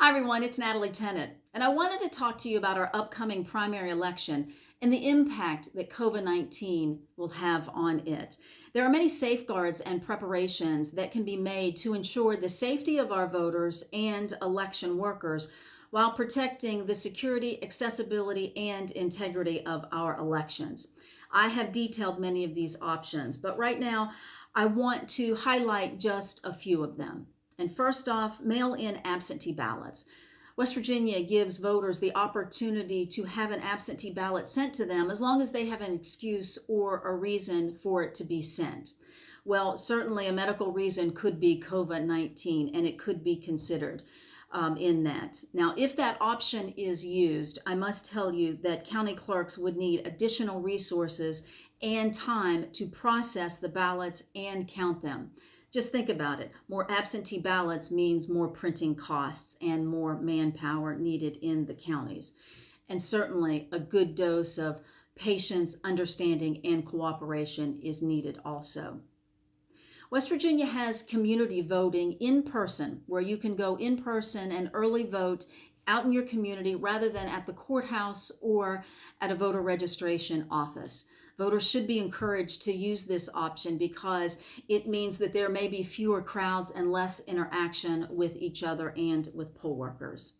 Hi, everyone. It's Natalie Tennant, and I wanted to talk to you about our upcoming primary election and the impact that COVID-19 will have on it. There are many safeguards and preparations that can be made to ensure the safety of our voters and election workers while protecting the security, accessibility, and integrity of our elections. I have detailed many of these options, but right now I want to highlight just a few of them. And first off, mail-in absentee ballots. West Virginia gives voters the opportunity to have an absentee ballot sent to them as long as they have an excuse or a reason for it to be sent. Well, certainly a medical reason could be COVID-19, and it could be considered in that. Now, if that option is used, I must tell you that county clerks would need additional resources and time to process the ballots and count them. Just think about it. More absentee ballots means more printing costs and more manpower needed in the counties. And certainly a good dose of patience, understanding, and cooperation is needed also. West Virginia has community voting in person, where you can go in person and early vote out in your community rather than at the courthouse or at a voter registration office. Voters should be encouraged to use this option because it means that there may be fewer crowds and less interaction with each other and with poll workers.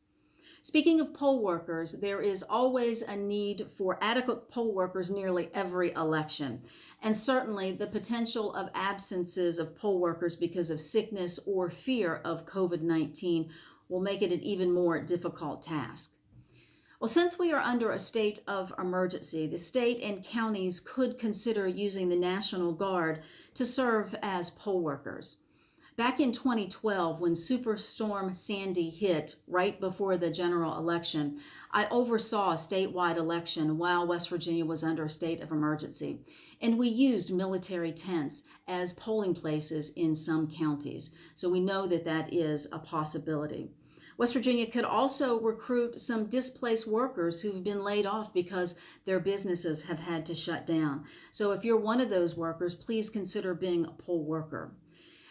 Speaking of poll workers, there is always a need for adequate poll workers nearly every election. And certainly the potential of absences of poll workers because of sickness or fear of COVID-19 will make it an even more difficult task. Well, since we are under a state of emergency, the state and counties could consider using the National Guard to serve as poll workers. Back in 2012, when Superstorm Sandy hit right before the general election, I oversaw a statewide election while West Virginia was under a state of emergency. And we used military tents as polling places in some counties. So we know that that is a possibility. West Virginia could also recruit some displaced workers who've been laid off because their businesses have had to shut down. So if you're one of those workers, please consider being a poll worker.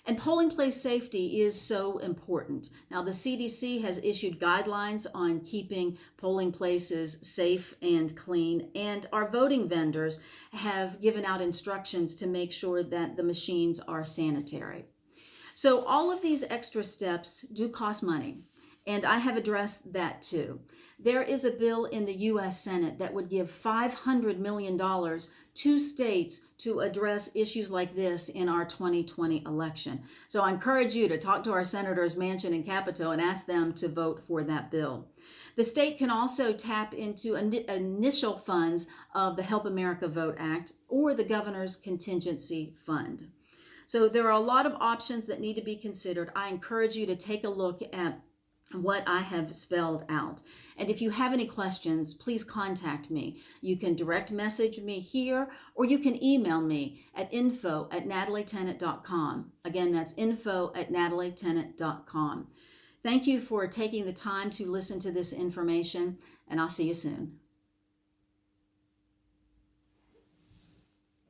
And polling place safety is so important. Now, the CDC has issued guidelines on keeping polling places safe and clean, and our voting vendors have given out instructions to make sure that the machines are sanitary. So all of these extra steps do cost money. And I have addressed that too. There is a bill in the U.S. Senate that would give $500 million to states to address issues like this in our 2020 election. So I encourage you to talk to our senators Manchin and Capito and ask them to vote for that bill. The state can also tap into initial funds of the Help America Vote Act or the Governor's Contingency Fund. So there are a lot of options that need to be considered. I encourage you to take a look at what I have spelled out. And if you have any questions, please contact me. You can direct message me here, or you can email me at info@natalietennant.com. Again, that's info@natalietennant.com. Thank you for taking the time to listen to this information, and I'll see you soon.